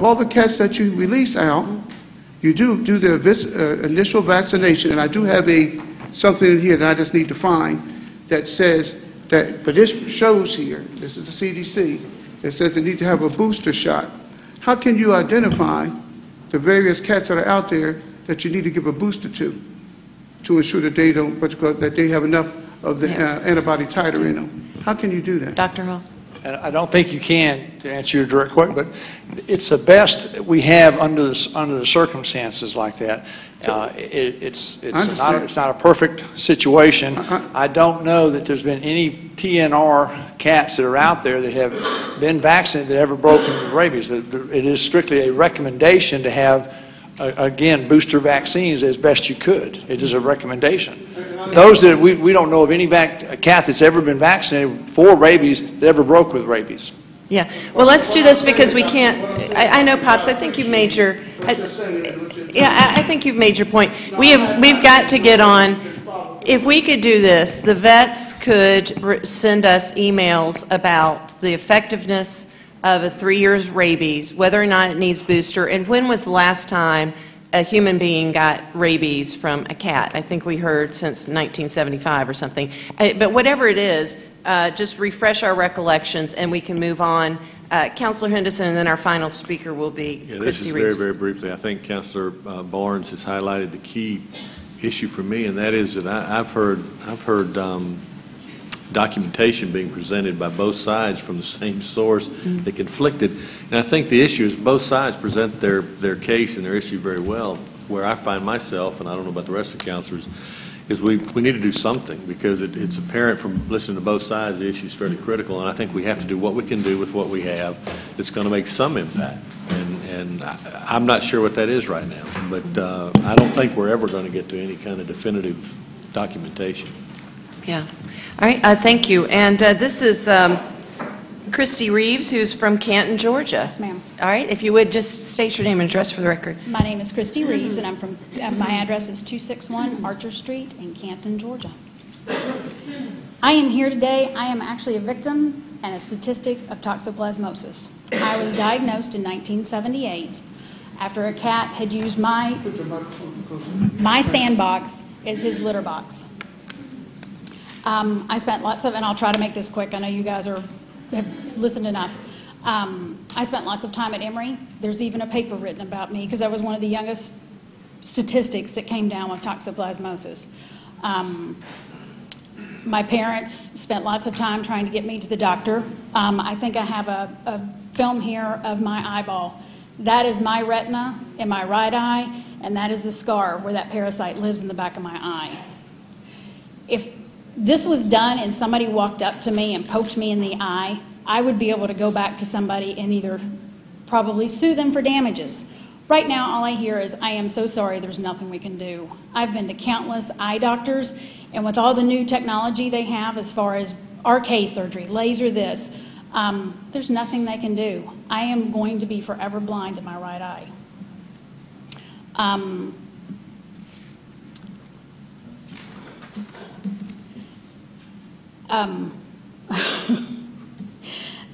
all the cats that you release out, you do the initial vaccination, and I do have something in here that I just need to find that says that, but this shows here, this is the CDC, it says they need to have a booster shot. How can you identify the various cats that are out there that you need to give a booster to ensure that they don't, that they have enough of the antibody titer in them? How can you do that? Dr. Hall? And I don't think you can, to answer your direct question, but it's the best we have under the circumstances like that. It's not a perfect situation. I don't know that there's been any TNR cats that are out there that have been vaccinated that ever broken with rabies. It is strictly a recommendation to have, again, booster vaccines as best you could. It is a recommendation. Those that we don't know of any cat that's ever been vaccinated for rabies that ever broke with rabies. Yeah. Well, let's do this because we can't. I know, Pops. I think you've made your. I think you've made your point. We've got to get on. If we could do this, the vets could send us emails about the effectiveness of a 3 years rabies, whether or not it needs booster, and when was the last time a human being got rabies from a cat. I think we heard since 1975 or something. But whatever it is, just refresh our recollections and we can move on. Councilor Henderson, and then our final speaker will be Christy Reeves. This is very briefly. I think Councilor Barnes has highlighted the key issue for me, and that is that I've heard documentation being presented by both sides from the same source that conflicted. And I think the issue is both sides present their case and their issue very well. Where I find myself, and I don't know about the rest of the councilors, is we need to do something because it's apparent from listening to both sides the issue is fairly critical, and I think we have to do what we can do with what we have that's going to make some impact. And I'm not sure what that is right now, but I don't think we're ever going to get to any kind of definitive documentation. Yeah. All right. Thank you. And this is Christy Reeves, who's from Canton, Georgia. Yes, ma'am. All right. If you would just state your name and address for the record. My name is Christy Reeves, and I'm from. My address is 261 Archer Street in Canton, Georgia. I am here today. I am actually a victim and a statistic of toxoplasmosis. I was diagnosed in 1978 after a cat had used my sandbox as his litter box. I spent lots of, and I'll try to make this quick. I know you guys have listened enough. I spent lots of time at Emory. There's even a paper written about me because I was one of the youngest statistics that came down with toxoplasmosis. My parents spent lots of time trying to get me to the doctor. I think I have a film here of my eyeball. That is my retina in my right eye, and that is the scar where that parasite lives in the back of my eye. If this was done and somebody walked up to me and poked me in the eye, I would be able to go back to somebody and either probably sue them for damages. Right now, all I hear is, I am so sorry, there's nothing we can do. I've been to countless eye doctors, and with all the new technology they have as far as RK surgery, laser this, there's nothing they can do. I am going to be forever blind in my right eye.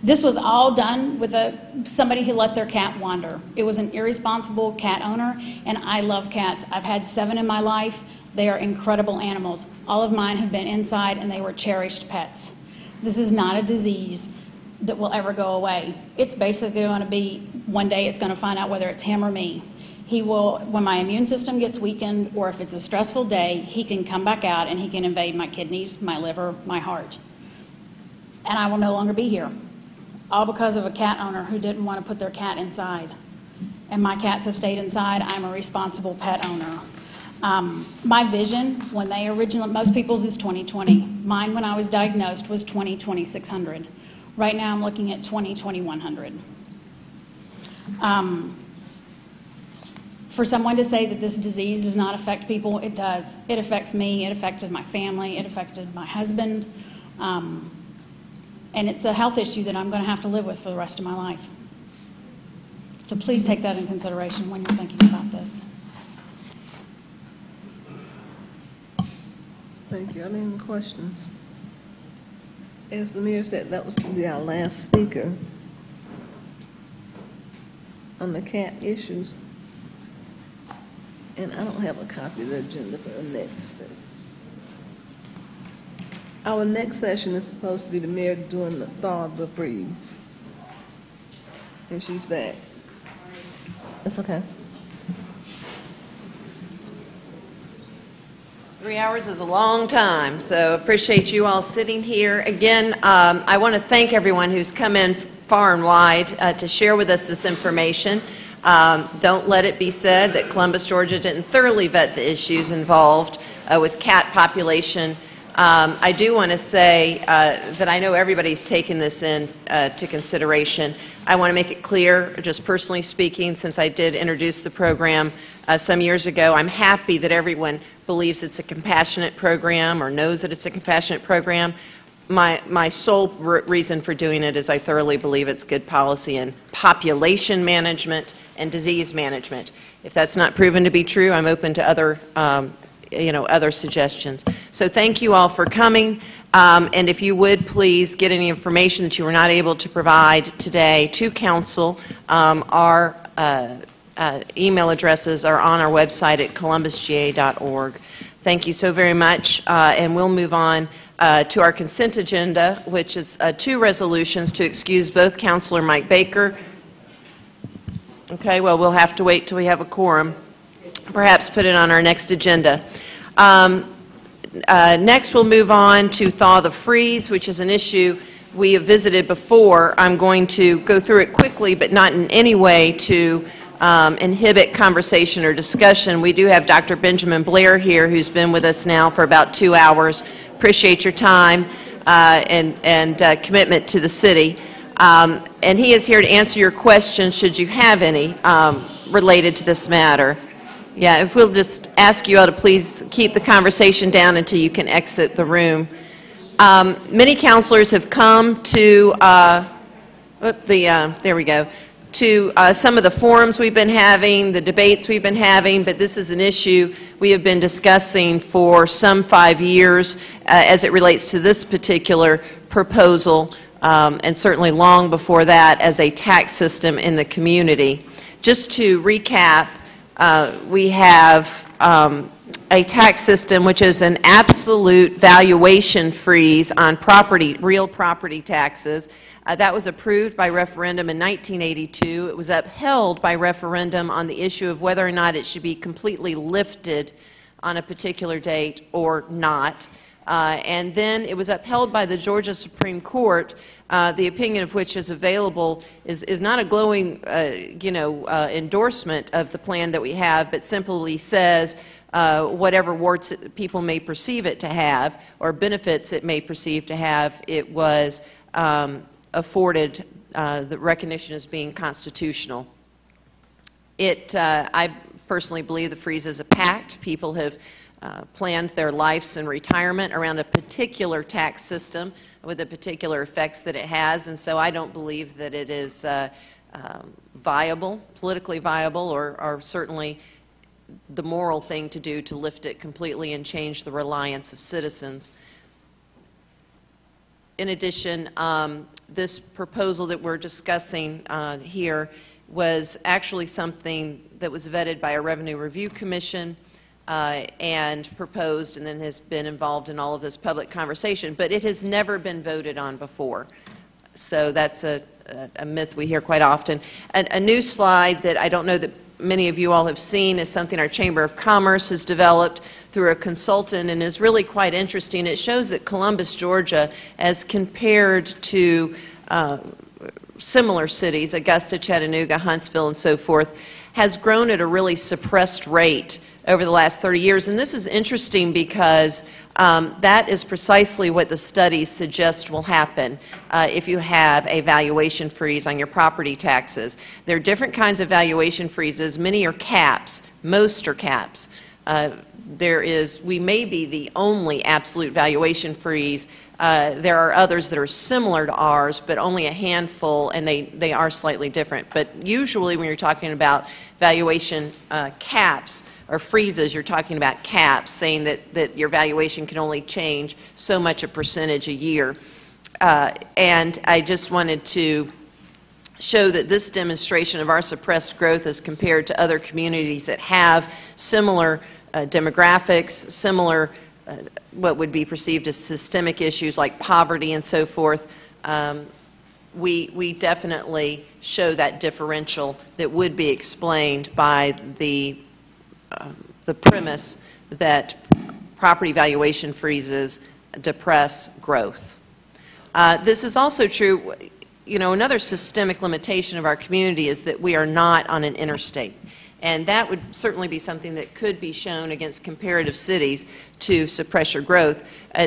This was all done with somebody who let their cat wander. It was an irresponsible cat owner, and I love cats. I've had 7 in my life. They are incredible animals. All of mine have been inside, and they were cherished pets. This is not a disease that will ever go away. It's basically going to be, one day it's going to find out whether it's him or me. He will, when my immune system gets weakened, or if it's a stressful day, he can come back out and he can invade my kidneys, my liver, my heart. And I will no longer be here. All because of a cat owner who didn't want to put their cat inside. And my cats have stayed inside. I'm a responsible pet owner. My vision, when they originally, most people's is 20/20. Mine, when I was diagnosed, was 20/2600. Right now, I'm looking at 20/2100. For someone to say that this disease does not affect people, it does. It affects me. It affected my family. It affected my husband. And it's a health issue that I'm going to have to live with for the rest of my life. So please take that in consideration when you're thinking about this. Thank you. Any questions? As the mayor said, that was to be our last speaker. on the cat issues. And I don't have a copy of the agenda for the next. Our next session is supposed to be the mayor doing the thaw of the freeze. And she's back. It's okay. 3 hours is a long time, so appreciate you all sitting here. Again, I want to thank everyone who's come in far and wide to share with us this information. Don't let it be said that Columbus, Georgia didn't thoroughly vet the issues involved with cat population. I do want to say that I know everybody's taken this into consideration. I want to make it clear, just personally speaking, since I did introduce the program some years ago, I'm happy that everyone believes it's a compassionate program or knows that it's a compassionate program. My sole reason for doing it is I thoroughly believe it's good policy in population management and disease management. If that's not proven to be true, I'm open to other other suggestions. So thank you all for coming, and if you would please get any information that you were not able to provide today to council. Our email addresses are on our website at columbusga.org. Thank you so very much, and we'll move on to our consent agenda, which is 2 resolutions to excuse both Councilor Mike Baker. Okay, well, we'll have to wait till we have a quorum. Perhaps put it on our next agenda. Next, we'll move on to thaw the freeze, which is an issue we have visited before. I'm going to go through it quickly, but not in any way to inhibit conversation or discussion. We do have Dr. Benjamin Blair here, who's been with us now for about 2 hours. Appreciate your time and commitment to the city. And he is here to answer your questions, should you have any, related to this matter. Yeah, if we'll just ask you all to please keep the conversation down until you can exit the room. Many counselors have come to there we go, to some of the forums we've been having, the debates we've been having, but this is an issue we have been discussing for some 5 years as it relates to this particular proposal, and certainly long before that as a tax system in the community. Just to recap, we have a tax system which is an absolute valuation freeze on property, real property taxes. That was approved by referendum in 1982. It was upheld by referendum on the issue of whether or not it should be completely lifted on a particular date or not. And then it was upheld by the Georgia Supreme Court, the opinion of which is available, is not a glowing, endorsement of the plan that we have, but simply says whatever warts people may perceive it to have, or benefits it may perceive to have, it was afforded the recognition as being constitutional. I personally believe the freeze is a pact. People have planned their lives and retirement around a particular tax system with the particular effects that it has, and so I don't believe that it is viable, politically viable, or certainly the moral thing to do to lift it completely and change the reliance of citizens. In addition, this proposal that we're discussing here was actually something that was vetted by a Revenue Review Commission and proposed, and then has been involved in all of this public conversation, but it has never been voted on before. So that's a myth we hear quite often. A new slide that I don't know that many of you all have seen is something our Chamber of Commerce has developed through a consultant and is really quite interesting. It shows that Columbus, Georgia, as compared to similar cities, Augusta, Chattanooga, Huntsville, and so forth, has grown at a really suppressed rate over the last 30 years. And this is interesting because that is precisely what the studies suggest will happen if you have a valuation freeze on your property taxes. There are different kinds of valuation freezes. Many are caps. Most are caps. We may be the only absolute valuation freeze. There are others that are similar to ours, but only a handful, and they are slightly different. But usually when you're talking about valuation caps or freezes, you're talking about caps, saying that your valuation can only change so much a percentage a year. And I just wanted to show that this demonstration of our suppressed growth as compared to other communities that have similar demographics, similar what would be perceived as systemic issues like poverty and so forth, we definitely show that differential that would be explained by the premise that property valuation freezes depress growth. This is also true. Another systemic limitation of our community is that we are not on an interstate. And that would certainly be something that could be shown against comparative cities to suppress your growth.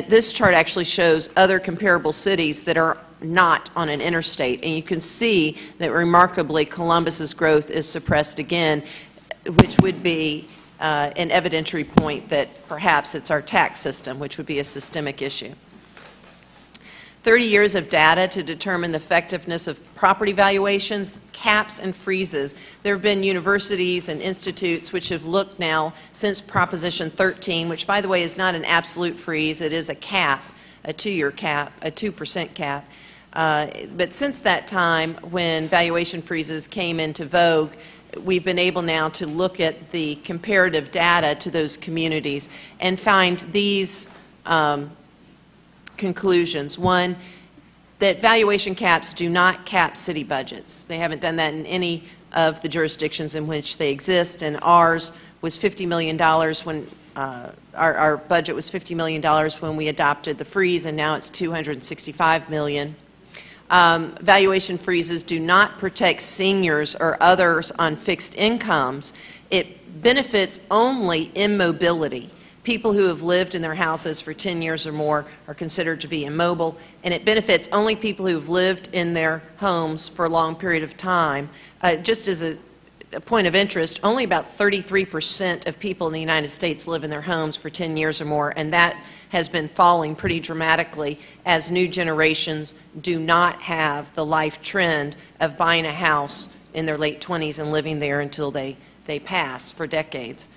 This chart actually shows other comparable cities that are not on an interstate. And you can see that remarkably Columbus's growth is suppressed again, which would be an evidentiary point that perhaps it's our tax system, which would be a systemic issue. 30 years of data to determine the effectiveness of property valuations, caps, and freezes. There have been universities and institutes which have looked now since Proposition 13, which, by the way, is not an absolute freeze. It is a cap, a 2-year cap, a 2% cap. But since that time, when valuation freezes came into vogue, we've been able now to look at the comparative data to those communities and find these conclusions. One, that valuation caps do not cap city budgets. They haven't done that in any of the jurisdictions in which they exist, and ours was $50 million when our budget was $50 million when we adopted the freeze, and now it's $265 million. Valuation freezes do not protect seniors or others on fixed incomes. It benefits only immobility. People who have lived in their houses for 10 years or more are considered to be immobile, and it benefits only people who have lived in their homes for a long period of time. Just as a point of interest, only about 33% of people in the United States live in their homes for 10 years or more, and that has been falling pretty dramatically as new generations do not have the life trend of buying a house in their late 20s and living there until they pass for decades.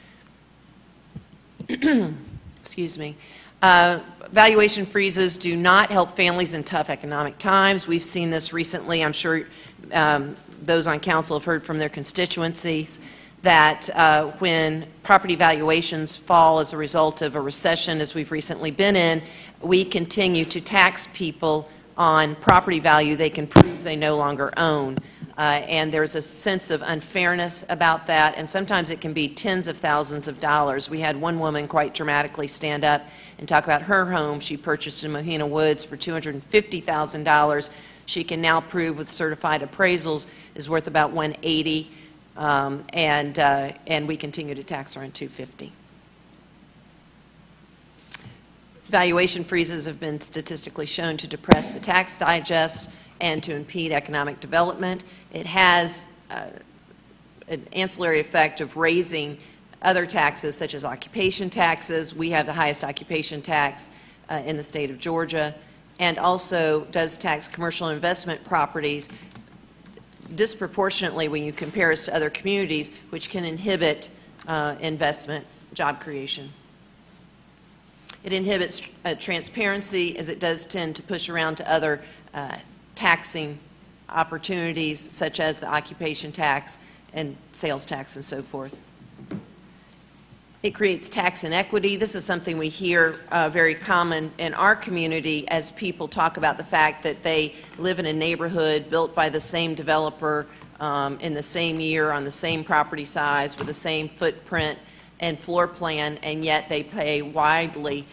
Excuse me. Valuation freezes do not help families in tough economic times. We've seen this recently. I'm sure those on council have heard from their constituencies that when property valuations fall as a result of a recession, as we've recently been in, we continue to tax people on property value they can prove they no longer own. And there's a sense of unfairness about that, and sometimes it can be tens of thousands of dollars. We had one woman quite dramatically stand up and talk about her home she purchased in Mohina Woods for $250,000. She can now prove with certified appraisals is worth about $180,000, and we continue to tax her on $250,000. Valuation freezes have been statistically shown to depress the tax digest and to impede economic development. It has an ancillary effect of raising other taxes, such as occupation taxes. We have the highest occupation tax in the state of Georgia, and also does tax commercial investment properties disproportionately when you compare us to other communities, which can inhibit investment, job creation. It inhibits transparency, as it does tend to push around to other taxing opportunities, such as the occupation tax and sales tax and so forth. It creates tax inequity. This is something we hear very common in our community as people talk about the fact that they live in a neighborhood built by the same developer in the same year on the same property size with the same footprint and floor plan, and yet they pay widely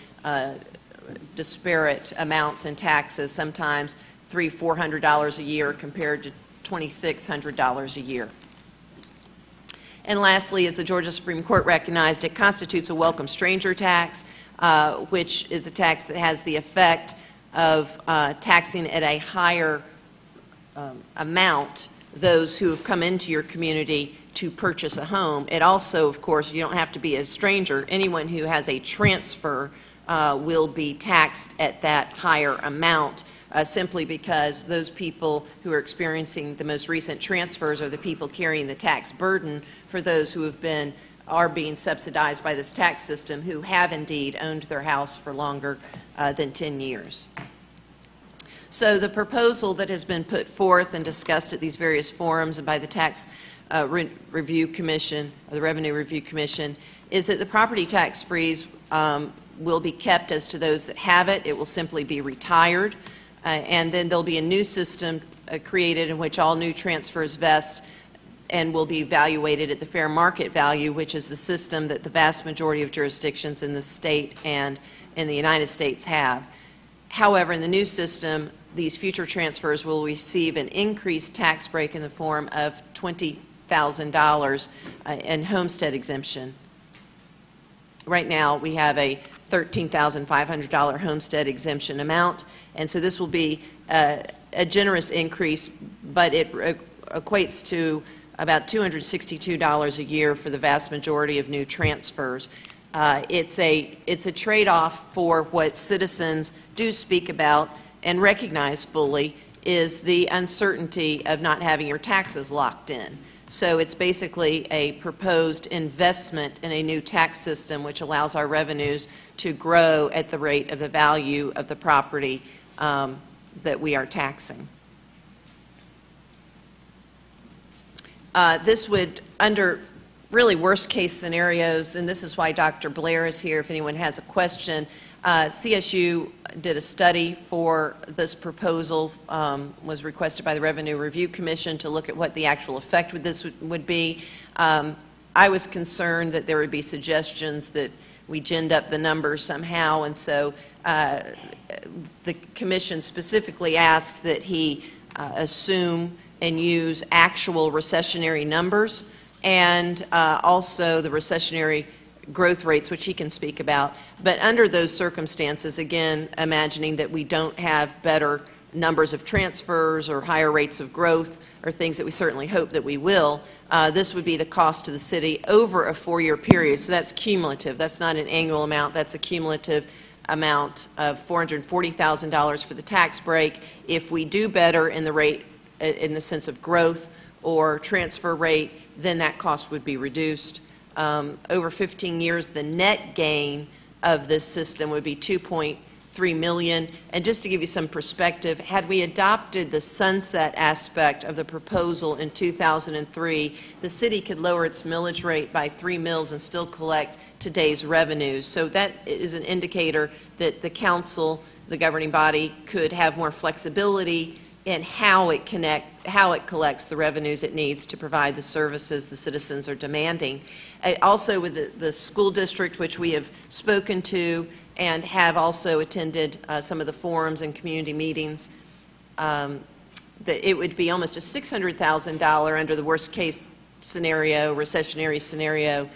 disparate amounts in taxes, sometimes $300–400 a year compared to $2,600 a year. And lastly, as the Georgia Supreme Court recognized, it constitutes a welcome stranger tax, which is a tax that has the effect of taxing at a higher amount those who have come into your community to purchase a home. It also, of course, you don't have to be a stranger. Anyone who has a transfer will be taxed at that higher amount simply because those people who are experiencing the most recent transfers are the people carrying the tax burden for those who are being subsidized by this tax system who have indeed owned their house for longer than 10 years. So the proposal that has been put forth and discussed at these various forums and by the Tax Review Commission, or the Revenue Review Commission, is that the property tax freeze will be kept as to those that have it. It will simply be retired, and then there'll be a new system created in which all new transfers vest and will be evaluated at the fair market value, which is the system that the vast majority of jurisdictions in the state and in the United States have. However, in the new system, these future transfers will receive an increased tax break in the form of $20,000 in homestead exemption. Right now, we have a $13,500 homestead exemption amount, and so this will be a generous increase, but it equates to about $262 a year for the vast majority of new transfers. It's a trade-off for what citizens do speak about and recognize fully is the uncertainty of not having your taxes locked in. So it's basically a proposed investment in a new tax system which allows our revenues to grow at the rate of the value of the property that we are taxing. This would, under really worst-case scenarios, and this is why Dr. Blair is here if anyone has a question. CSU did a study for this proposal, was requested by the Revenue Review Commission to look at what the actual effect with this would be. I was concerned that there would be suggestions that we ginned up the numbers somehow, and so the Commission specifically asked that he assume and use actual recessionary numbers and also the recessionary growth rates, which he can speak about. But under those circumstances, again, imagining that we don't have better numbers of transfers or higher rates of growth or things that we certainly hope that we will, this would be the cost to the city over a 4-year period. So that's cumulative. That's not an annual amount. That's a cumulative amount of $440,000 for the tax break. If we do better in the rate, in the sense of growth or transfer rate, then that cost would be reduced. Over 15 years, the net gain of this system would be $2.3 million. And just to give you some perspective, had we adopted the sunset aspect of the proposal in 2003, the city could lower its millage rate by 3 mills and still collect today's revenues. So that is an indicator that the council, the governing body, could have more flexibility in how it collects the revenues it needs to provide the services the citizens are demanding. Also with the school district, which we have spoken to and have also attended some of the forums and community meetings, that it would be almost a $600,000 under the worst case scenario, recessionary scenario,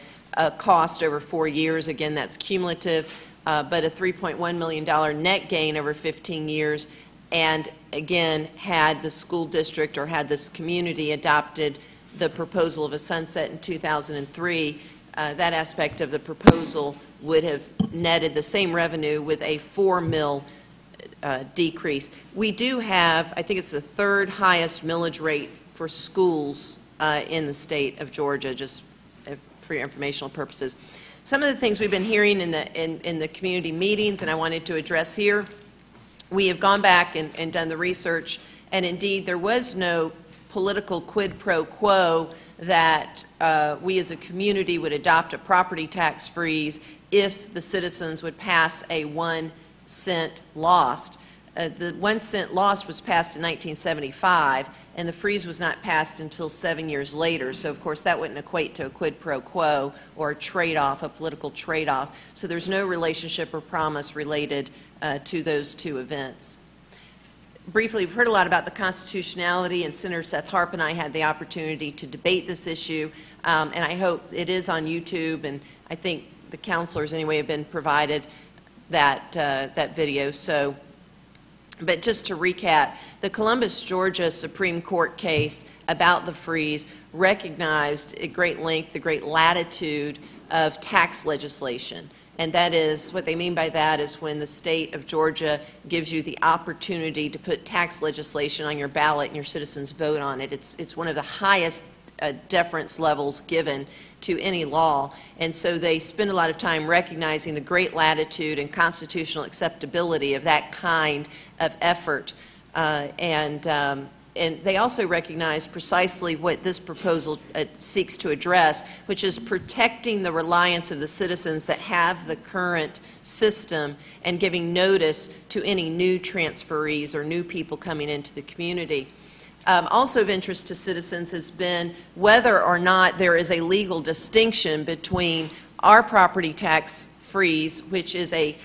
cost over 4 years. Again, that's cumulative, but a $3.1 million net gain over 15 years. And again, had the school district or had this community adopted the proposal of a sunset in 2003, that aspect of the proposal would have netted the same revenue with a 4 mil decrease. We do have, I think it's the 3rd highest millage rate for schools in the state of Georgia, just for your informational purposes. Some of the things we've been hearing in the community meetings, and I wanted to address here, we have gone back and done the research, and indeed there was no political quid pro quo that we as a community would adopt a property tax freeze if the citizens would pass a 1 cent lost. The 1 cent lost was passed in 1975, and the freeze was not passed until 7 years later. So, of course, that wouldn't equate to a quid pro quo or a trade-off, a political trade-off. So there's no relationship or promise related to those two events. Briefly, we've heard a lot about the constitutionality, and Senator Seth Harp and I had the opportunity to debate this issue, and I hope it is on YouTube, and I think the counselors anyway have been provided that video. So, but just to recap, the Columbus, Georgia Supreme Court case about the freeze recognized at great length the great latitude of tax legislation. And that is, what they mean by that is when the state of Georgia gives you the opportunity to put tax legislation on your ballot and your citizens vote on it. It's one of the highest deference levels given to any law. And so they spend a lot of time recognizing the great latitude and constitutional acceptability of that kind of effort. And they also recognize precisely what this proposal seeks to address, which is protecting the reliance of the citizens that have the current system and giving notice to any new transferees or new people coming into the community. Also of interest to citizens has been whether or not there is a legal distinction between our property tax freeze, which is a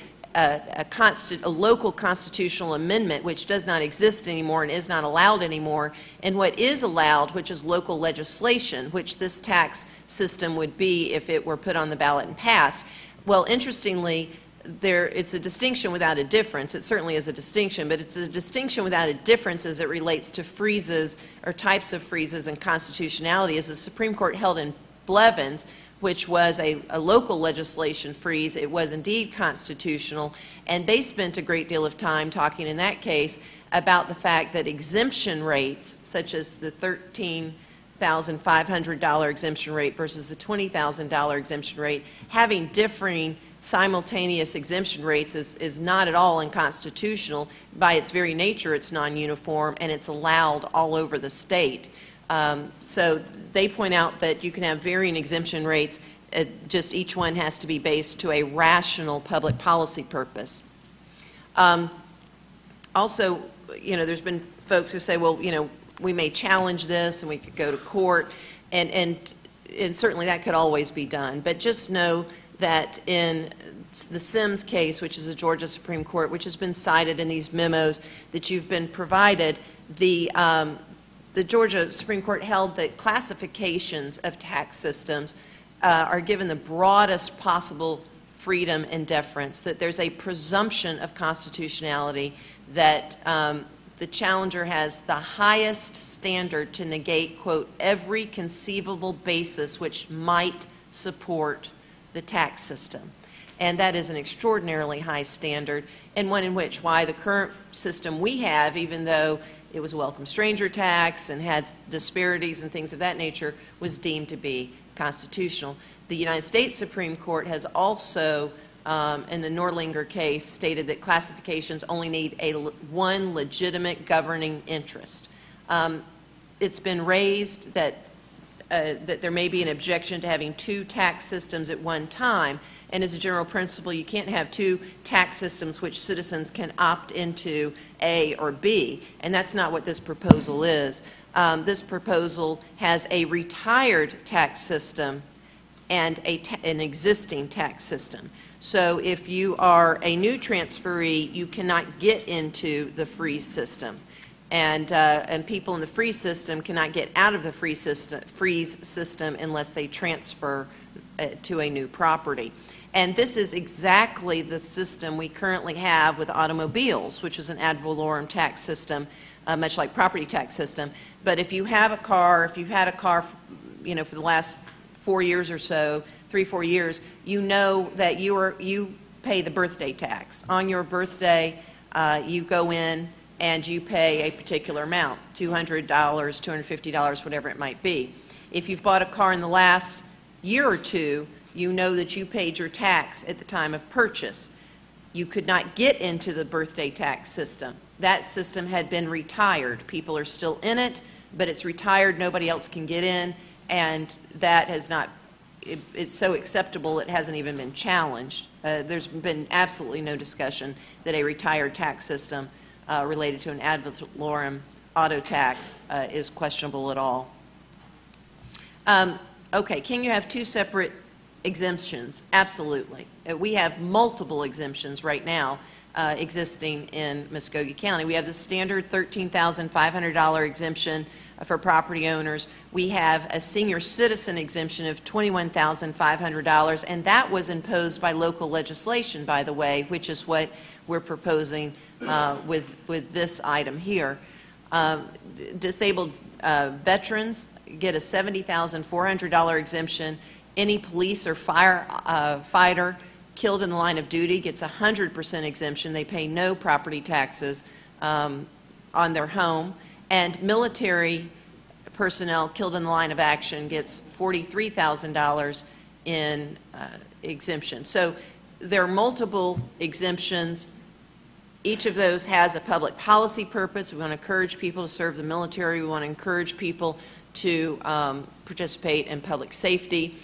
local constitutional amendment which does not exist anymore and is not allowed anymore, and what is allowed, which is local legislation, which this tax system would be if it were put on the ballot and passed. Well, interestingly, it's a distinction without a difference. It certainly is a distinction, but it's a distinction without a difference as it relates to freezes or types of freezes and constitutionality. As the Supreme Court held in Blevins, which was a local legislation freeze, it was indeed constitutional, and they spent a great deal of time talking in that case about the fact that exemption rates, such as the $13,500 exemption rate versus the $20,000 exemption rate, having differing simultaneous exemption rates is not at all unconstitutional. By its very nature, it's non-uniform, and it's allowed all over the state. So they point out that you can have varying exemption rates, just each one has to be based to a rational public policy purpose. Also, there's been folks who say, well, we may challenge this and we could go to court, and certainly that could always be done. But just know that in the Sims case, which is a Georgia Supreme Court, which has been cited in these memos that you've been provided, the Georgia Supreme Court held that classifications of tax systems are given the broadest possible freedom and deference, that there's a presumption of constitutionality, that the challenger has the highest standard to negate, quote, every conceivable basis which might support the tax system. And that is an extraordinarily high standard, and one in which why the current system we have, even though it was a welcome stranger tax and had disparities and things of that nature, was deemed to be constitutional. The United States Supreme Court has also, in the Norlinger case, stated that classifications only need one legitimate governing interest. It's been raised that there may be an objection to having two tax systems at one time, and as a general principle, you can't have two tax systems which citizens can opt into A or B, and that's not what this proposal is. This proposal has a retired tax system and an existing tax system. So if you are a new transferee, you cannot get into the freeze system. And people in the freeze system cannot get out of the freeze system unless they transfer to a new property. And this is exactly the system we currently have with automobiles, which is an ad valorem tax system, much like property tax system. But if you have a car, if you've had a car, for the last 4 years or so, 3-4 years, you know that you pay the birthday tax. On your birthday, you go in and you pay a particular amount, $200, $250, whatever it might be. If you've bought a car in the last year or two, you know that you paid your tax at the time of purchase. You could not get into the birthday tax system. That system had been retired. People are still in it, but it's retired. Nobody else can get in, and that has not, it's so acceptable it hasn't even been challenged. There's been absolutely no discussion that a retired tax system related to an ad valorem auto tax is questionable at all. Okay, can you have two separate exemptions? Absolutely. We have multiple exemptions right now existing in Muskogee County. We have the standard $13,500 exemption for property owners. We have a senior citizen exemption of $21,500, and that was imposed by local legislation, by the way, which is what we're proposing with this item here. Disabled veterans get a $70,400 exemption. Any police or firefighter killed in the line of duty gets 100% exemption. They pay no property taxes on their home. And military personnel killed in the line of action gets $43,000 in exemption. So there are multiple exemptions Each of those has a public policy purpose. We want to encourage people to serve the military. We want to encourage people to participate in public safety.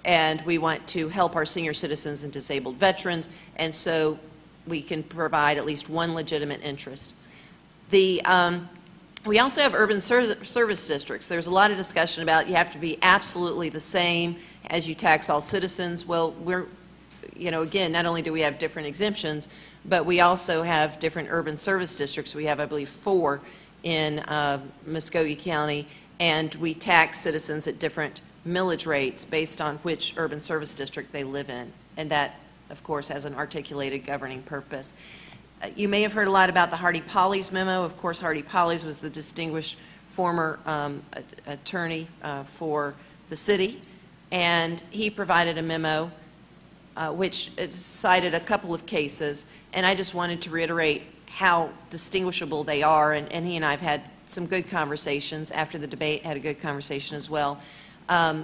And we want to help our senior citizens and disabled veterans. And so we can provide at least one legitimate interest. We also have urban service districts. There's a lot of discussion about you have to be absolutely the same as you tax all citizens. Well, again, not only do we have different exemptions, but we also have different urban service districts. We have, I believe, 4 in Muskogee County, and we tax citizens at different millage rates based on which urban service district they live in. And that, of course, has an articulated governing purpose. You may have heard a lot about the Hardy-Pollies memo. Of course, Hardy-Pollies was the distinguished former attorney for the city, and he provided a memo which cited a couple of cases, and I just wanted to reiterate how distinguishable they are, and he and I have had some good conversations. After the debate, had a good conversation as well.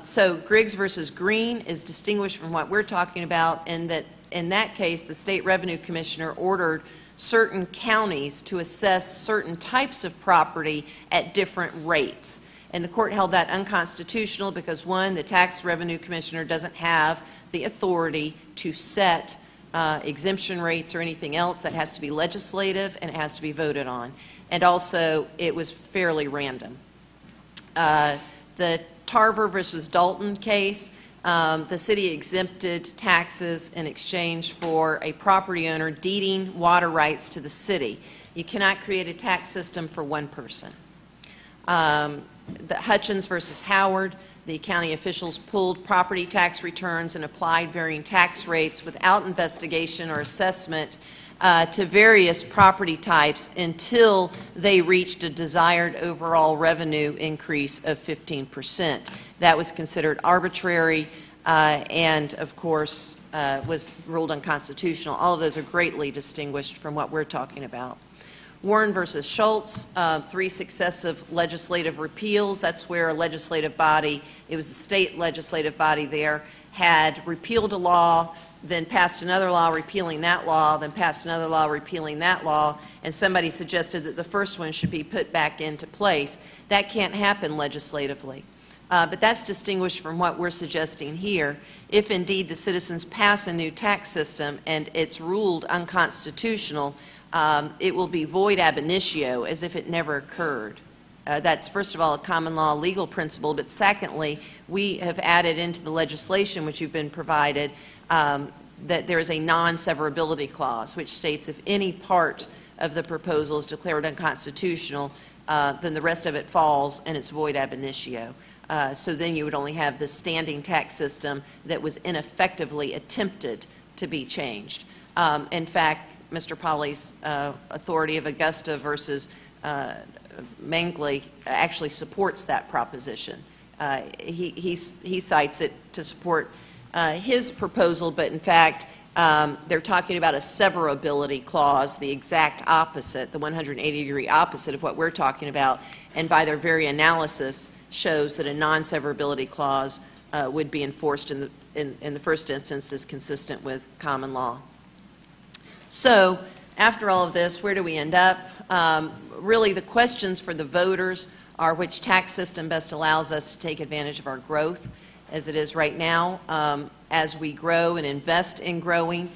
So Griggs versus Green is distinguished from what we're talking about in that, in that case, the State Revenue Commissioner ordered certain counties to assess certain types of property at different rates. And the court held that unconstitutional because, one, the Tax Revenue Commissioner doesn't have the authority to set exemption rates or anything else. That has to be legislative and it has to be voted on. And also, it was fairly random. The Tarver versus Dalton case, the city exempted taxes in exchange for a property owner deeding water rights to the city. You cannot create a tax system for one person. The Hutchins versus Howard, the county officials pulled property tax returns and applied varying tax rates without investigation or assessment to various property types until they reached a desired overall revenue increase of 15%. That was considered arbitrary and, of course, was ruled unconstitutional. All of those are greatly distinguished from what we're talking about. Warren versus Schultz, 3 successive legislative repeals. That's where a legislative body, it was the state legislative body there, had repealed a law, then passed another law repealing that law, then passed another law repealing that law, and somebody suggested that the first one should be put back into place. That can't happen legislatively. But that's distinguished from what we're suggesting here. If indeed the citizens pass a new tax system and it's ruled unconstitutional, it will be void ab initio, as if it never occurred. That's, first of all, a common law legal principle, but secondly, we have added into the legislation which you've been provided that there is a non-severability clause, which states if any part of the proposal is declared unconstitutional, then the rest of it falls and it's void ab initio. So then you would only have the standing tax system that was ineffectively attempted to be changed. In fact, Mr. Polly's authority of Augusta versus Mangley actually supports that proposition. He cites it to support his proposal, but in fact, they're talking about a severability clause, the exact opposite, the 180-degree opposite of what we're talking about, and by their very analysis shows that a non-severability clause would be enforced in the first instance as consistent with common law. So after all of this, where do we end up? Really, the questions for the voters are which tax system best allows us to take advantage of our growth as it is right now. As we grow and invest in growing,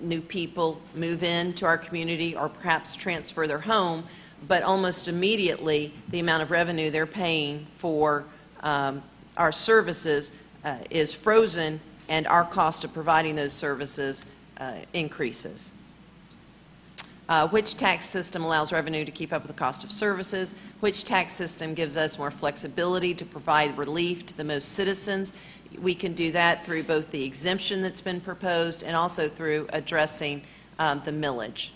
new people move into our community or perhaps transfer their home, but almost immediately the amount of revenue they're paying for our services is frozen, and our cost of providing those services increases. Which tax system allows revenue to keep up with the cost of services? Which tax system gives us more flexibility to provide relief to the most citizens? We can do that through both the exemption that's been proposed and also through addressing the millage.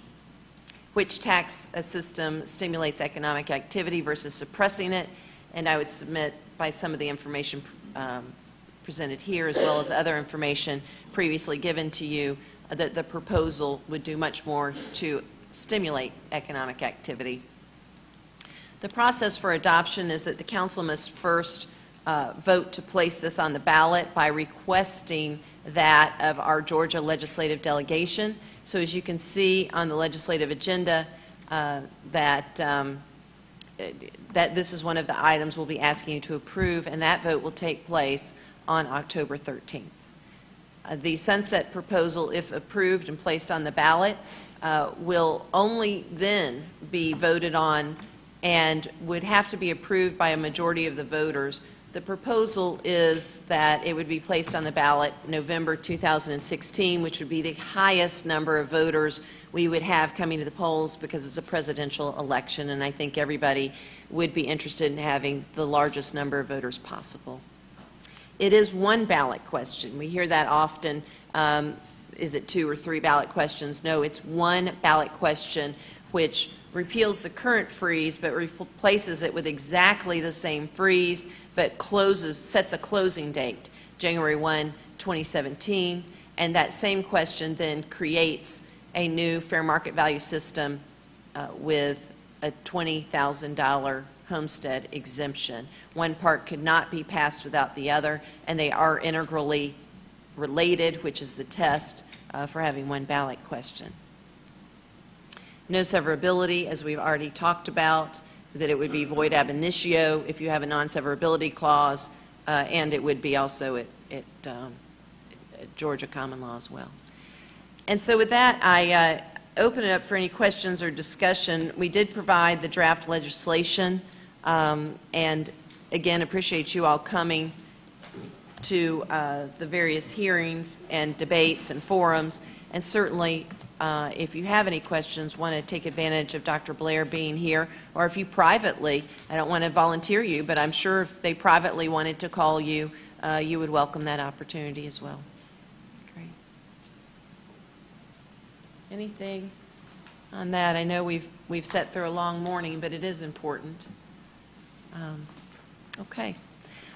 Which tax system stimulates economic activity versus suppressing it? And I would submit by some of the information presented here as well as other information previously given to you that the proposal would do much more to stimulate economic activity. The process for adoption is that the council must first vote to place this on the ballot by requesting that of our Georgia legislative delegation. So as you can see on the legislative agenda, that this is one of the items we'll be asking you to approve, and that vote will take place on October 13th. The sunset proposal, if approved and placed on the ballot, will only then be voted on and would have to be approved by a majority of the voters. The proposal is that it would be placed on the ballot November 2016, which would be the highest number of voters we would have coming to the polls because it's a presidential election, and I think everybody would be interested in having the largest number of voters possible. It is one ballot question. We hear that often. Is it 2 or 3 ballot questions? No, it's one ballot question which repeals the current freeze but replaces it with exactly the same freeze but sets a closing date, January 1, 2017, and that same question then creates a new fair market value system with a $20,000 homestead exemption. One part could not be passed without the other, and they are integrally related, which is the test for having one ballot question. No severability, as we've already talked about, that it would be void ab initio if you have a non-severability clause, and it would be also at Georgia common law as well. And so with that, I open it up for any questions or discussion. We did provide the draft legislation, and again, appreciate you all coming to the various hearings and debates and forums, and certainly if you have any questions, want to take advantage of Dr. Blair being here, or if you privately, I don't want to volunteer you, but I'm sure if they privately wanted to call you, you would welcome that opportunity as well. Great. Anything on that? I know we've sat through a long morning, but it is important. Okay.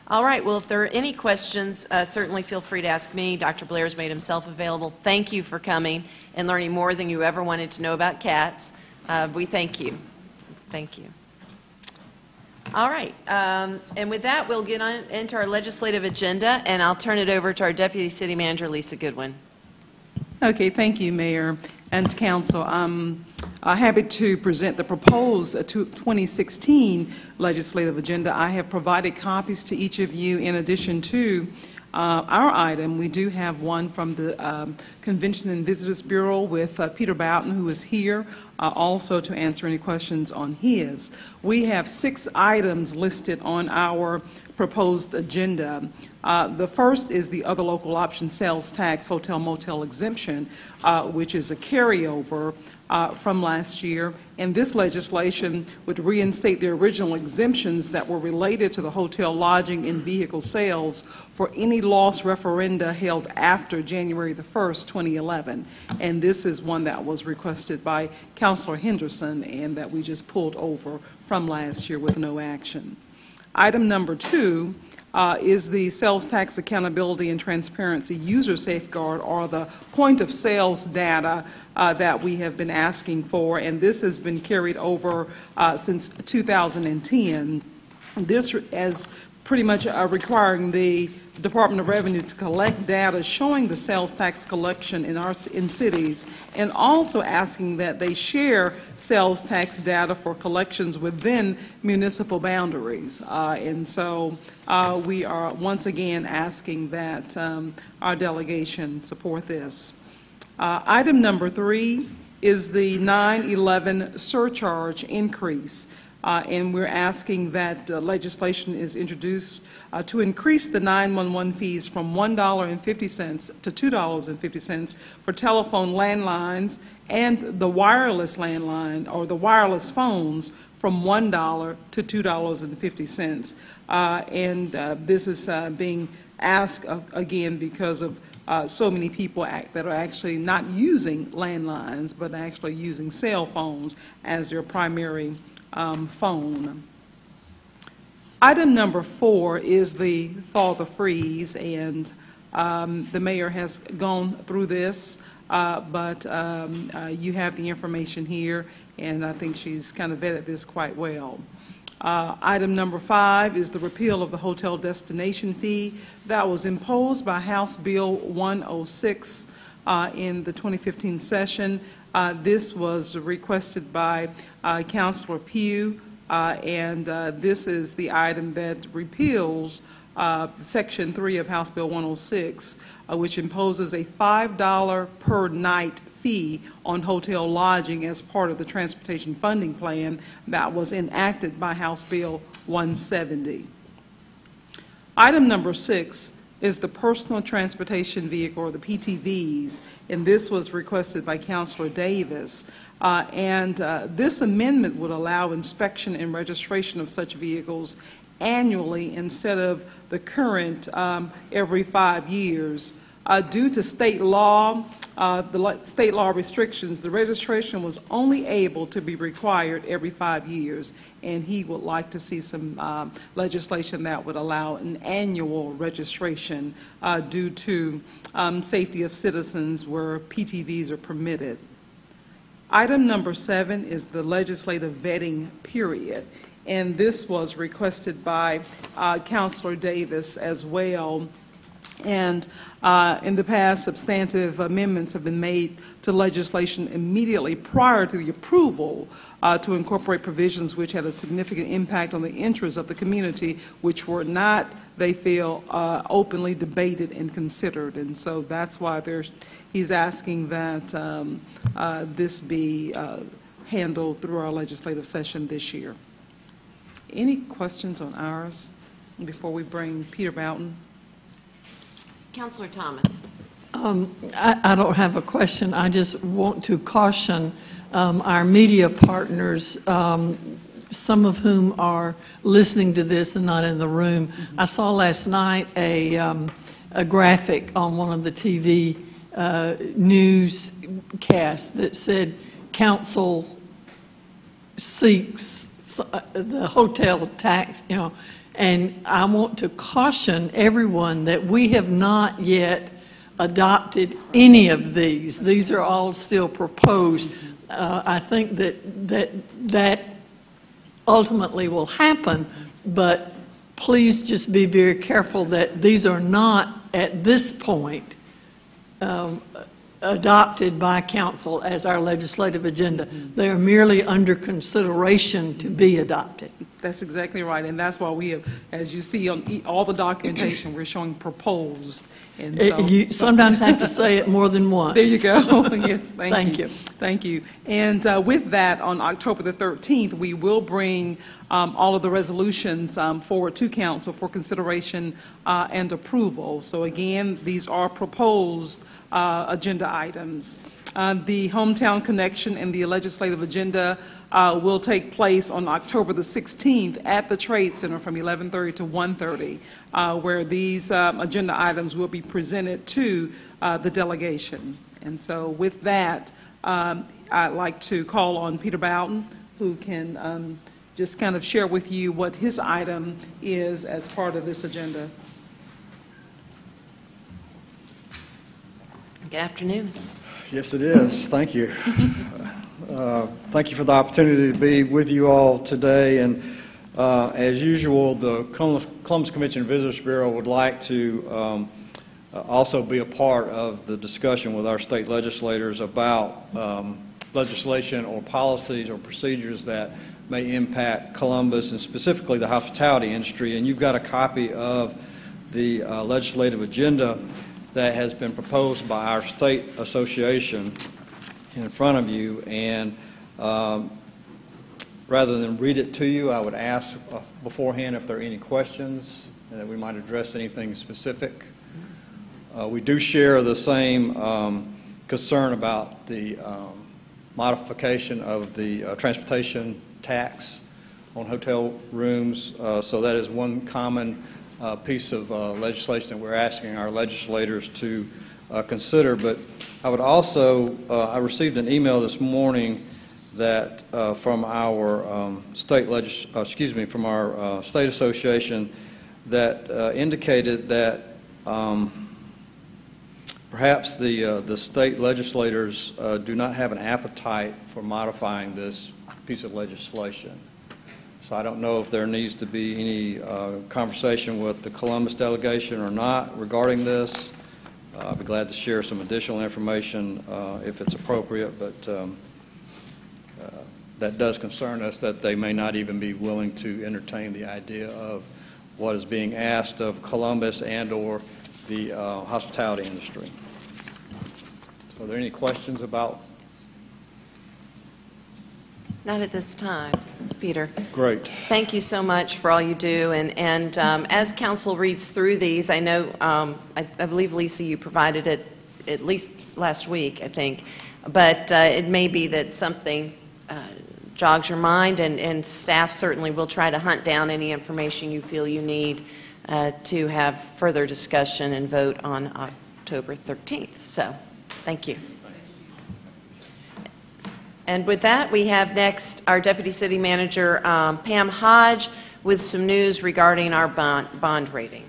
All right, well, if there are any questions, certainly feel free to ask me. Dr. Blair's made himself available. Thank you for coming and learning more than you ever wanted to know about cats. We thank you. Thank you. All right, and with that, we'll get on into our legislative agenda, and I'll turn it over to our Deputy City Manager, Lisa Goodwin. Okay, thank you, Mayor and Council. I'm happy to present the proposed 2016 legislative agenda. I have provided copies to each of you in addition to our item. We do have one from the Convention and Visitors Bureau with Peter Boughton, who is here also to answer any questions on his. We have 6 items listed on our proposed agenda. The first is the other local option sales tax hotel motel exemption, which is a carryover from last year, and this legislation would reinstate the original exemptions that were related to the hotel lodging and vehicle sales for any loss referenda held after January the 1st, 2011. And this is one that was requested by Councilor Henderson and that we just pulled over from last year with no action. Item number 2 is the sales tax accountability and transparency user safeguard, or the point of sales data that we have been asking for, and this has been carried over since 2010. This is pretty much requiring the Department of Revenue to collect data showing the sales tax collection in cities, and also asking that they share sales tax data for collections within municipal boundaries. And so we are once again asking that our delegation support this. Item number 3 is the 9/11 surcharge increase. And we're asking that legislation is introduced to increase the 911 fees from $1.50 to $2.50 for telephone landlines and the wireless landline or the wireless phones from $1 to $2.50. And this is being asked again because of so many people that are actually not using landlines but actually using cell phones as their primary phone. Item number 4 is the thaw the freeze, and the mayor has gone through this, but you have the information here, and I think she's kind of vetted this quite well. Item number 5 is the repeal of the hotel destination fee that was imposed by House Bill 106 in the 2015 session. This was requested by Councilor Pugh, and this is the item that repeals Section 3 of House Bill 106, which imposes a $5 per night fee on hotel lodging as part of the transportation funding plan that was enacted by House Bill 170. Item number 6 is the personal transportation vehicle, or the PTVs, and this was requested by Councilor Davis. This amendment would allow inspection and registration of such vehicles annually instead of the current every 5 years. Due to state law, state law restrictions, the registration was only able to be required every 5 years, and he would like to see some legislation that would allow an annual registration due to safety of citizens where PTVs are permitted. Item number 7 is the legislative vetting period, and this was requested by Councilor Davis as well. And in the past, substantive amendments have been made to legislation immediately prior to the approval to incorporate provisions which had a significant impact on the interests of the community, which were not, they feel, openly debated and considered. And so that's why he's asking that this be handled through our legislative session this year. Any questions on ours before we bring Peter Boughton? Councilor Thomas. I don't have a question. I just want to caution our media partners, some of whom are listening to this and not in the room. I saw last night a graphic on one of the TV newscasts that said council seeks the hotel tax, and I want to caution everyone that we have not yet adopted any of these. These are all still proposed. I think that ultimately will happen, but please just be very careful that these are not at this point adopted by council as our legislative agenda. They are merely under consideration to be adopted. That's exactly right, and that's why we have, as you see on all the documentation, we're showing proposed. And so, you sometimes have to say it more than once. There you go. Yes, Thank you. Thank you. And with that, on October the 13th, we will bring all of the resolutions forward to council for consideration and approval. So again, these are proposed agenda items. The Hometown Connection and the legislative agenda will take place on October the 16th at the Trade Center from 11:30 to 1:30, where these agenda items will be presented to the delegation. And so with that, I'd like to call on Peter Boughton, who can just kind of share with you what his item is as part of this agenda. Good afternoon. Yes, it is. Thank you. Thank you for the opportunity to be with you all today. And as usual, the Columbus Convention Visitors Bureau would like to also be a part of the discussion with our state legislators about legislation or policies or procedures that may impact Columbus and specifically the hospitality industry. And you've got a copy of the legislative agenda that has been proposed by our state association in front of you. And rather than read it to you, I would ask beforehand if there are any questions and that we might address anything specific. We do share the same concern about the modification of the transportation tax on hotel rooms. So that is one common piece of legislation that we're asking our legislators to consider. But I would also, I received an email this morning that from our state association that indicated that perhaps the state legislators do not have an appetite for modifying this piece of legislation. So I don't know if there needs to be any conversation with the Columbus delegation or not regarding this. I'll be glad to share some additional information if it's appropriate, but that does concern us that they may not even be willing to entertain the idea of what is being asked of Columbus and/or the hospitality industry. So are there any questions about? Not at this time, Peter. Great. Thank you so much for all you do, and as council reads through these, I know, I believe, Lisa, you provided it at least last week, I think, but it may be that something jogs your mind, and staff certainly will try to hunt down any information you feel you need to have further discussion and vote on October 13th. So, thank you. And with that, we have next our Deputy City Manager, Pam Hodge, with some news regarding our bond rating.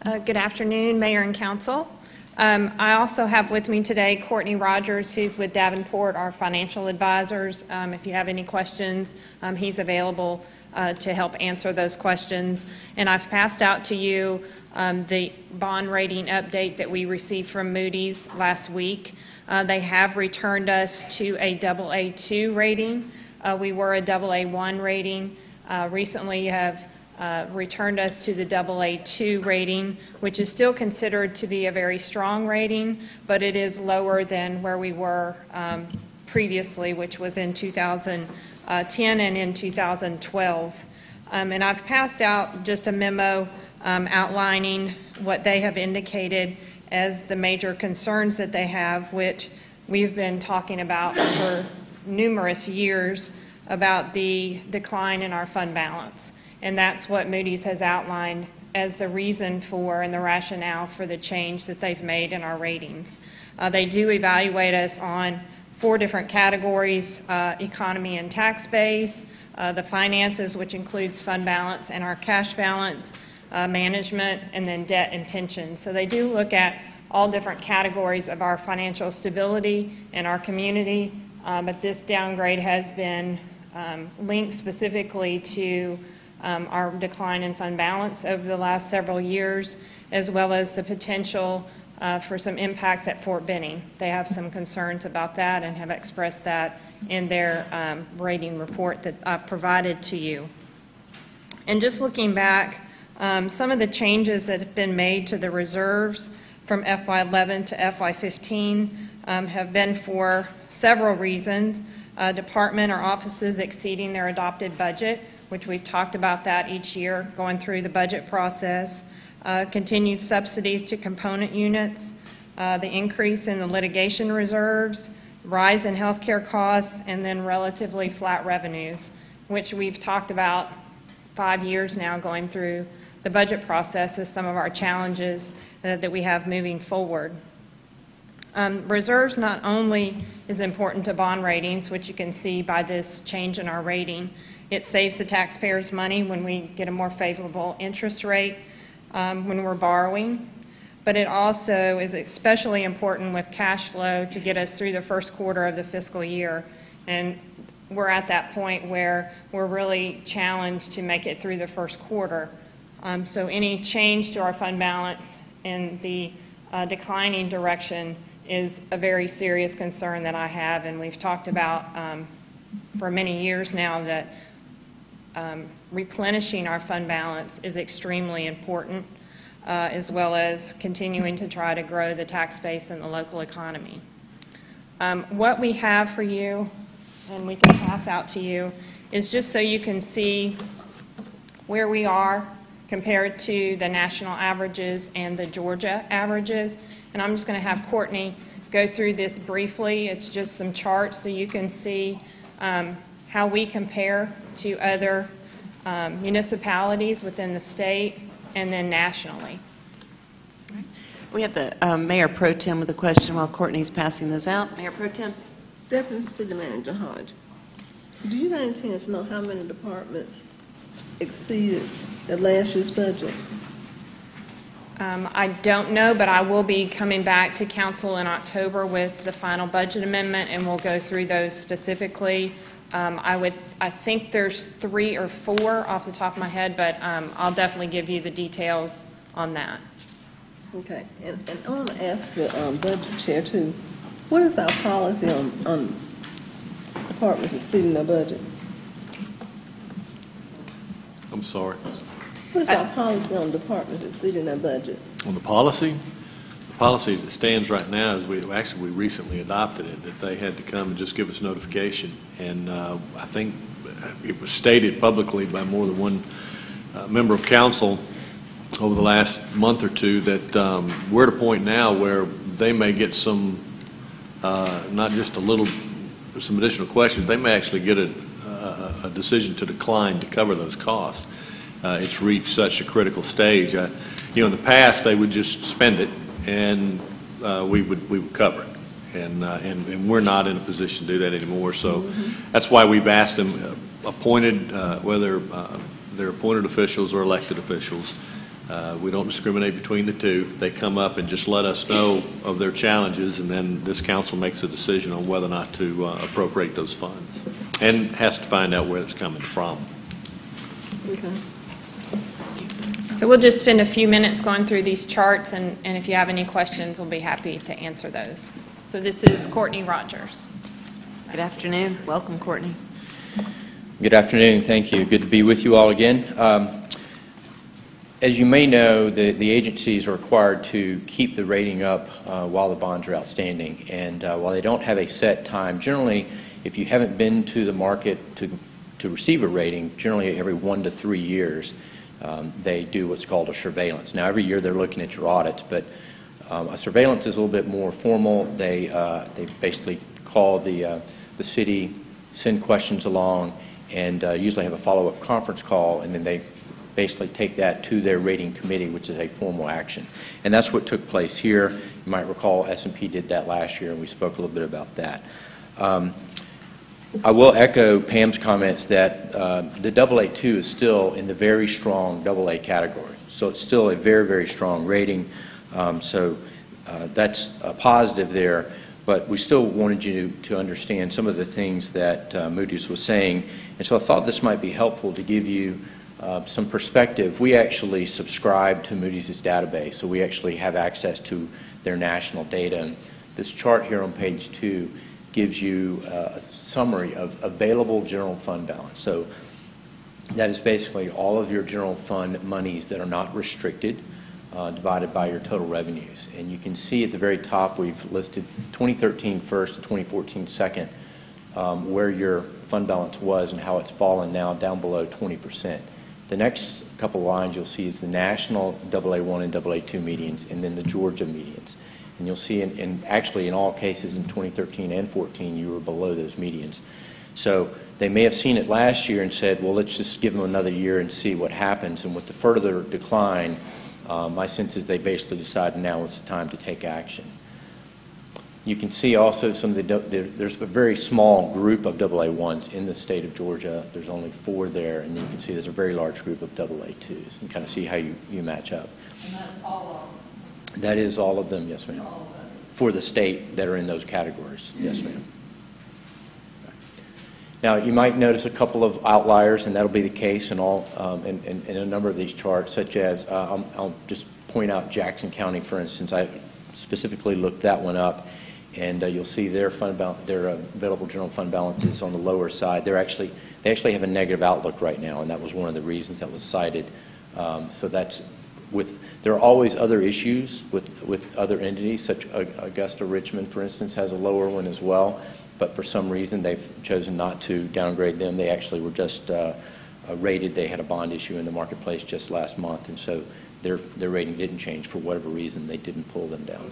Good afternoon, Mayor and Council. I also have with me today Courtney Rogers, who's with Davenport, our financial advisors. If you have any questions, he's available to help answer those questions. And I've passed out to you the bond rating update that we received from Moody's last week. They have returned us to a AA2 rating. We were a AA1 rating. Recently have returned us to the AA2 rating, which is still considered to be a very strong rating, but it is lower than where we were previously, which was in 2010 and in 2012. And I've passed out just a memo outlining what they have indicated as the major concerns that they have, which we've been talking about for numerous years, about the decline in our fund balance. And that's what Moody's has outlined as the reason for and the rationale for the change that they've made in our ratings. They do evaluate us on 4 different categories: economy and tax base, the finances, which includes fund balance and our cash balance, management, and then debt and pensions. So they do look at all different categories of our financial stability and our community, but this downgrade has been linked specifically to our decline in fund balance over the last several years, as well as the potential for some impacts at Fort Benning. They have some concerns about that and have expressed that in their rating report that I provided to you. And just looking back, some of the changes that have been made to the reserves from FY11 to FY15 have been for several reasons. Department or offices exceeding their adopted budget, which we've talked about that each year going through the budget process. Continued subsidies to component units, the increase in the litigation reserves, rise in healthcare costs, and then relatively flat revenues, which we've talked about 5 years now going through the budget process as some of our challenges that we have moving forward. Reserves not only is important to bond ratings, which you can see by this change in our rating. It saves the taxpayers money when we get a more favorable interest rate when we're borrowing. But it also is especially important with cash flow to get us through the first quarter of the fiscal year. And we're at that point where we're really challenged to make it through the first quarter. So any change to our fund balance in the declining direction is a very serious concern that I have, and we've talked about for many years now that replenishing our fund balance is extremely important, as well as continuing to try to grow the tax base in the local economy. What we have for you, and we can pass out to you, is just so you can see where we are compared to the national averages and the Georgia averages. And I'm just going to have Courtney go through this briefly. It's just some charts so you can see how we compare to other municipalities within the state and then nationally. We have the Mayor Pro Tem with a question while Courtney's passing those out. Mayor Pro Tem. Deputy City Manager Hodge, do you have any chance to know how many departments exceeded the last year's budget? I don't know, but I will be coming back to council in October with the final budget amendment, and we'll go through those specifically. I think there's 3 or 4 off the top of my head, but I'll definitely give you the details on that. Okay, and I want to ask the budget chair too, what is our policy on departments exceeding their budget? I'm sorry. What is our policy on departments exceeding their budget? On the policy as it stands right now is we recently adopted it, that they had to come and just give us notification. And I think it was stated publicly by more than one member of council over the last month or two that we're at a point now where they may get some, not just some additional questions, they may actually get a decision to decline to cover those costs. It's reached such a critical stage. In the past, they would just spend it, and we would cover it. And we're not in a position to do that anymore. So that's why we've asked them appointed, whether they're appointed officials or elected officials. We don't discriminate between the two. They come up and just let us know of their challenges, and then this council makes a decision on whether or not to appropriate those funds, and has to find out where it's coming from. Okay. So we'll just spend a few minutes going through these charts, and if you have any questions, we'll be happy to answer those. So this is Courtney Rogers. Good afternoon. Welcome, Courtney. Good afternoon. Thank you. Good to be with you all again. As you may know, the agencies are required to keep the rating up while the bonds are outstanding. And while they don't have a set time, generally, if you haven't been to the market to receive a rating, generally every 1 to 3 years, they do what's called a surveillance. Now, every year they're looking at your audits, but a surveillance is a little bit more formal. They basically call the city, send questions along, and usually have a follow-up conference call, and then they basically take that to their rating committee, which is a formal action. And that's what took place here. You might recall S&P did that last year, and we spoke a little bit about that. I will echo Pam's comments that the AA2 is still in the very strong AA category. So it's still a very, very strong rating. So that's a positive there. But we still wanted you to understand some of the things that Moody's was saying. And so I thought this might be helpful to give you some perspective. We actually subscribe to Moody's database, so we actually have access to their national data. And this chart here on page 2 gives you a summary of available general fund balance. So that is basically all of your general fund monies that are not restricted, divided by your total revenues. And you can see at the very top we've listed 2013 first and 2014 second, where your fund balance was and how it's fallen now down below 20%. The next couple lines you'll see is the national AA1 and AA2 medians, and then the Georgia medians. And you'll see actually in all cases in 2013 and 14 you were below those medians. So they may have seen it last year and said, well, let's just give them another year and see what happens. And with the further decline, my sense is they basically decided now is the time to take action. You can see also some of there's a very small group of AA1s in the state of Georgia. There's only 4 there, and you can see there's a very large group of AA2s. You kind of see how you match up. And that's all of them? That is all of them, yes, ma'am. For the state that are in those categories, yes, ma'am. Now, you might notice a couple of outliers, and that'll be the case in all in a number of these charts, such as I'll just point out Jackson County, for instance. I specifically looked that one up. And you'll see their available general fund balances on the lower side. They actually have a negative outlook right now, and that was one of the reasons that was cited. So that's there are always other issues with other entities, such Augusta Richmond, for instance, has a lower one as well. But for some reason, they've chosen not to downgrade them. They actually were just rated. They had a bond issue in the marketplace just last month, and so their rating didn't change for whatever reason. They didn't pull them down.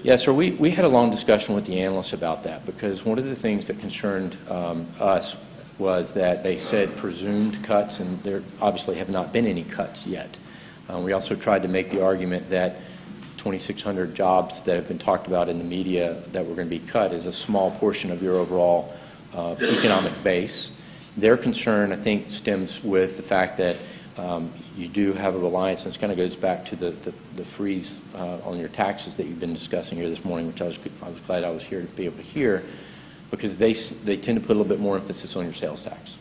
Yes, sir. We had a long discussion with the analysts about that, because one of the things that concerned us was that they said presumed cuts, and there obviously have not been any cuts yet. We also tried to make the argument that 2,600 jobs that have been talked about in the media that were going to be cut is a small portion of your overall economic base. Their concern, I think, stems with the fact that you do have a reliance, and this kind of goes back to the freeze on your taxes that you've been discussing here this morning, which I was glad I was here to be able to hear, because they tend to put a little bit more emphasis on your sales tax.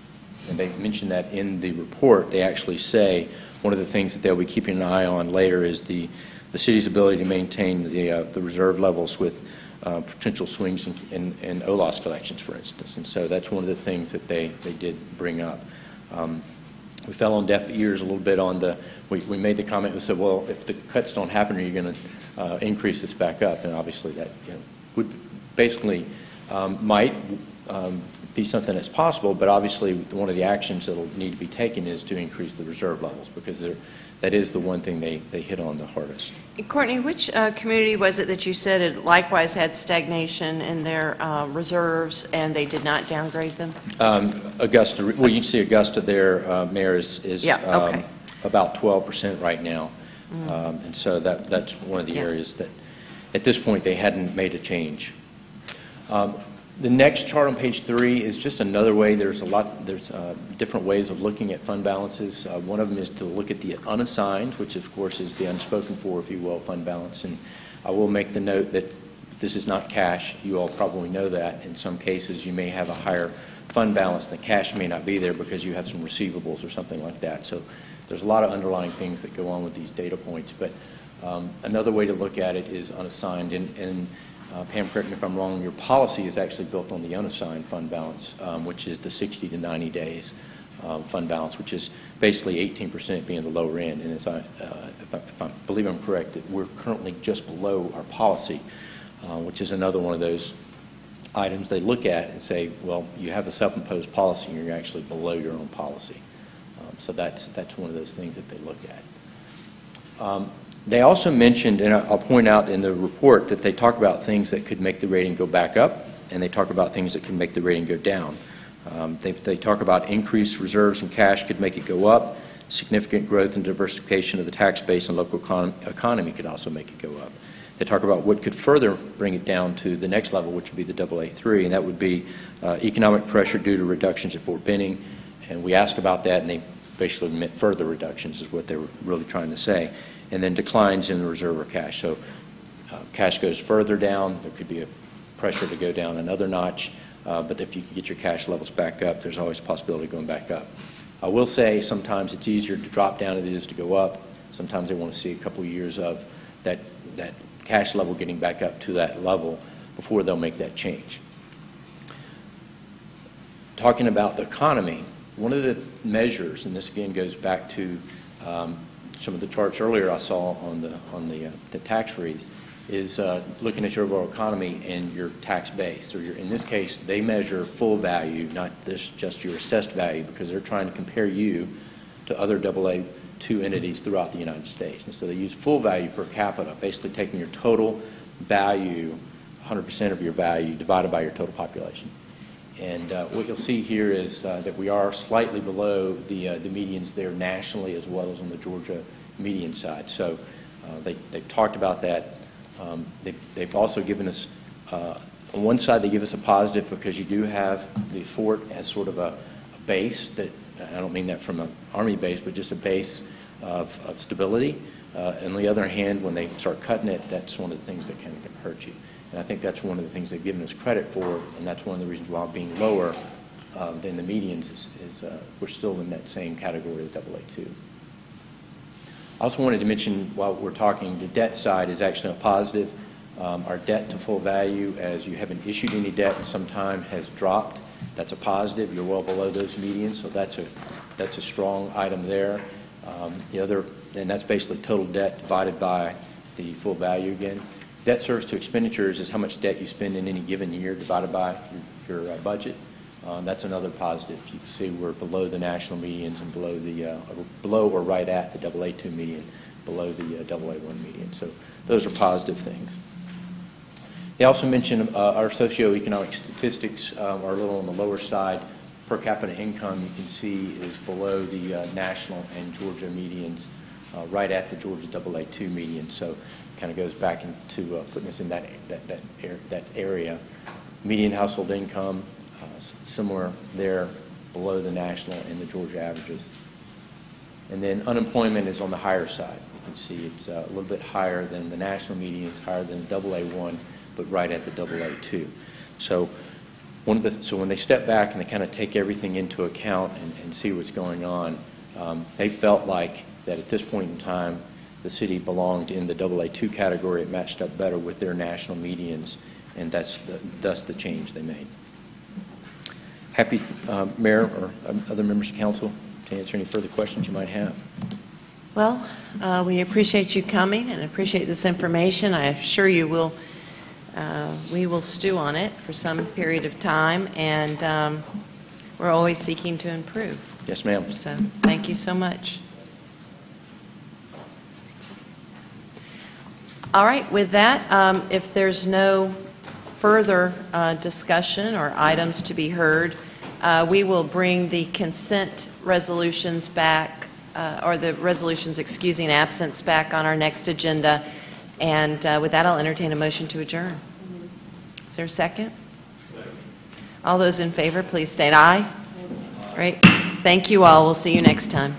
and they mentioned that in the report. They actually say one of the things that they'll be keeping an eye on later is the city's ability to maintain the reserve levels with potential swings in OLAS collections, for instance. And so that's one of the things that they did bring up. We fell on deaf ears a little bit on we made the comment, we said, well, if the cuts don't happen, are you going to increase this back up? And obviously that would basically might be something that's possible, but obviously one of the actions that will need to be taken is to increase the reserve levels, because that is the one thing they hit on the hardest. Courtney, which community was it that you said it likewise had stagnation in their reserves and they did not downgrade them? Augusta, well, you can see Augusta there, Mayor, is about 12% right now. And so that's one of the areas that at this point they hadn't made a change. The next chart on page 3 is just another way. There's different ways of looking at fund balances. One of them is to look at the unassigned, which of course is the unspoken for, if you will, fund balance. And I will make the note that this is not cash. You all probably know that. In some cases, you may have a higher fund balance. The cash may not be there because you have some receivables or something like that. So there's a lot of underlying things that go on with these data points. But another way to look at it is unassigned. And Pam, correct me if I'm wrong, your policy is actually built on the unassigned fund balance, which is the 60 to 90 days fund balance, which is basically 18% being the lower end. And if I believe I'm correct, that we're currently just below our policy, which is another one of those items they look at and say, well, you have a self-imposed policy and you're actually below your own policy. So that's one of those things that they look at. They also mentioned, and I'll point out in the report, that they talk about things that could make the rating go back up, and they talk about things that can make the rating go down. They talk about increased reserves and cash could make it go up. Significant growth and diversification of the tax base and local economy could also make it go up. They talk about what could further bring it down to the next level, which would be the AA3, and that would be economic pressure due to reductions at Fort Benning. And we asked about that, and they basically meant further reductions is what they were really trying to say. And then declines in the reserve or cash. So cash goes further down. There could be a pressure to go down another notch. But if you can get your cash levels back up, there's always a possibility of going back up. I will say sometimes it's easier to drop down than it is to go up. Sometimes they want to see a couple of years of that cash level getting back up to that level before they'll make that change. Talking about the economy, one of the measures, and this again goes back to some of the charts earlier I saw on the tax freeze, is looking at your overall economy and your tax base. Or in this case, they measure full value, not just your assessed value, because they're trying to compare you to other AA2 entities throughout the United States. And so they use full value per capita, basically taking your total value, 100% of your value, divided by your total population. And what you'll see here is that we are slightly below the medians there nationally, as well as on the Georgia median side. So they've talked about that. They've also given us, on one side they give us a positive because you do have the fort as sort of a base that, I don't mean that from an Army base, but just a base of stability. On the other hand, when they start cutting it, that's one of the things that can hurt you. And I think that's one of the things they've given us credit for, and that's one of the reasons why being lower than the medians is we're still in that same category of AA2. I also wanted to mention, while we're talking, the debt side is actually a positive. Our debt to full value, as you haven't issued any debt in some time, has dropped. That's a positive. You're well below those medians, so that's a strong item there. The other, and that's basically total debt divided by the full value again. Debt service to expenditures is how much debt you spend in any given year divided by your budget. That's another positive. You can see we're below the national medians and below or right at the AA2 median, below the AA1 median. So those are positive things. They also mentioned our socioeconomic statistics are a little on the lower side. Per capita income, you can see, is below the national and Georgia medians, right at the Georgia AA2 median. So kind of goes back into putting us in that area. Median household income, similar there, below the national and the Georgia averages. And then unemployment is on the higher side. You can see it's a little bit higher than the national median, it's higher than the AA1, but right at the AA2. So So when they step back and they kind of take everything into account and see what's going on, they felt like that at this point in time, the city belonged in the AA2 category. It matched up better with their national medians, and thus the change they made. Happy, Mayor or other members of council, to answer any further questions you might have. Well, we appreciate you coming and appreciate this information. I assure you we will stew on it for some period of time, and we're always seeking to improve. Yes, ma'am. So thank you so much. All right, with that, if there's no further discussion or items to be heard, we will bring the consent resolutions back, or the resolutions excusing absence back on our next agenda. And with that, I'll entertain a motion to adjourn. Is there a second? All those in favor, please state aye. Great. Thank you all. We'll see you next time.